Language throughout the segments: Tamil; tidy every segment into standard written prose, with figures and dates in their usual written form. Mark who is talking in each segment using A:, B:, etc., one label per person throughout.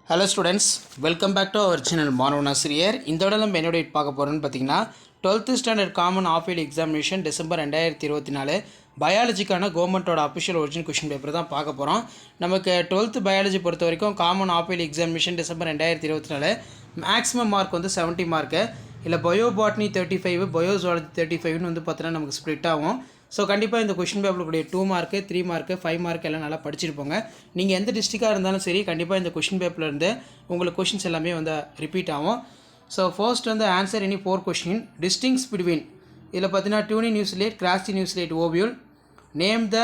A: Hello students, welcome back to our channel மாணவன் ஆசிரியர். இந்த விட நம்ம என்னோட பார்க்க போகிறோம்னு பார்த்தீங்கன்னா 12th standard common half yearly examination December 2024 பயாலஜிக்கான கவர்மெண்ட்டோட அஃபிஷியல் ஒரிஜினல் கொஷின் பேப்பர் தான் பார்க்க போகிறோம். நமக்கு 12th பயாலஜி பொறுத்த வரைக்கும் common half yearly examination December 2024 maximum mark வந்து 70 மார்க்கு. இல்லை பயோ பாட்னி 35 பயோ ஜுவாலஜி 35ன்னு வந்து பார்த்தீங்கன்னா நமக்கு ஸ்ப்ளிட் ஆகும். ஸோ கண்டிப்பாக இந்த கொஷின் பேப்பருடைய 2 மார்க்கு 3 மார்க்கு 5 மார்க் எல்லாம் நல்லா படிச்சிருப்போங்க. நீங்கள் எந்த டிஸ்ட்ரிக்டாக இருந்தாலும் சரி கண்டிப்பாக இந்த கொஷின் பேப்பர்லேருந்து உங்களுக்கு கொஷின்ஸ் எல்லாமே வந்து ரிப்பீட் ஆகும். ஸோ ஃபர்ஸ்ட் வந்து answer any 4 question. Distinguish between இதில் பார்த்தீங்கன்னா tenuinucellate crassinucellate ovule name the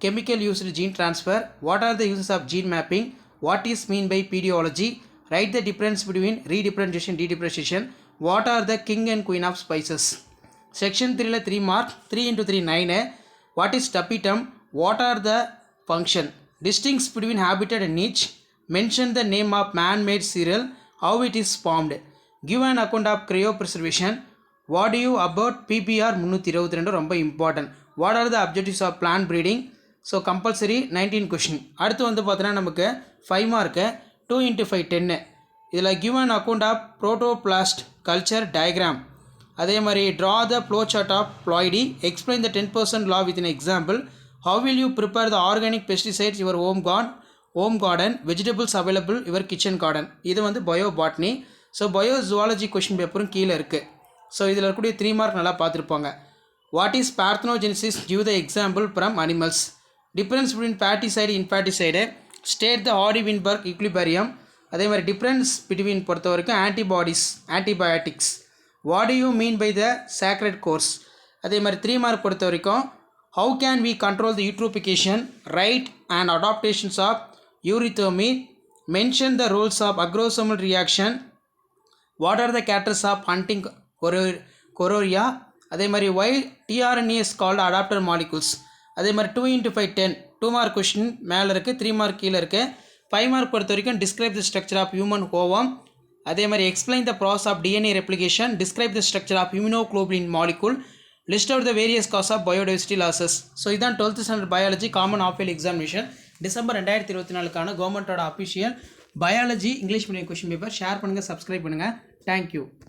A: chemical used gene transfer what are the uses of gene mapping what is mean by pedology write the difference between redifferentiation dedifferentiation what are the king and queen of spices. Section 3 3 mark 3 into 3 9. What is tapetum? What are the function? Distinguish between habitat and niche. Mention the name of man-made cereal. How it is formed. Give an account of cryopreservation. What do you about PBR 322 ரொம்ப important. What are the objectives of plant breeding? So compulsory 19 question. அடுத்து வந்து பார்த்தீங்கன்னா நமக்கு 5 மார்க் 2 into 5 10. இதில் give an account of protoplast culture diagram. அதே மாதிரி draw the flow chart of ploidy explain the 10% law with in example how will you prepare the organic pesticides your home garden vegetables available your kitchen garden. இது வந்து bio botany. So bio zoology question பேப்பரும் கீழே இருக்குது. ஸோ இதில் இருக்கக்கூடிய 3 மார்க் நல்லா பார்த்துருப்பாங்க. What is parthenogenesis give the example from animals. Difference between patricide infanticide state the Hardy Weinberg equilibrium. அதே மாதிரி டிஃப்ரென்ஸ் பிட்வீன் பொறுத்த வரைக்கும் antibiotics what do you mean by the sacred groves. அதே மாதிரி 3 மார்க் பொறுத்த வரைக்கும் how can we control the eutrophication right and adaptations of eurythermy mention the roles of acrosomal reaction what are the characters of hunting chorea. அதே மாதிரி why tRNA is called adapter molecules. அதே மாதிரி 2 into 5 10 2 மார்க் கொஷின் மேலே இருக்குது 3 மார்க் கீழே இருக்குது. 5 மார்க் பொறுத்த வரைக்கும் describe the structure of human ovum. அதே மாதிரி explain the process of DNA replication describe the structure of immunoglobulin molecule list out the various cause of biodiversity losses. So இதான் 12th standard biology common half yearly examination December 2024 கவர்மெண்ட்டோட official biology English medium question paper. Share பண்ணுங்கள், சப்ஸ்கிரைப் பண்ணுங்கள். தேங்க்யூ.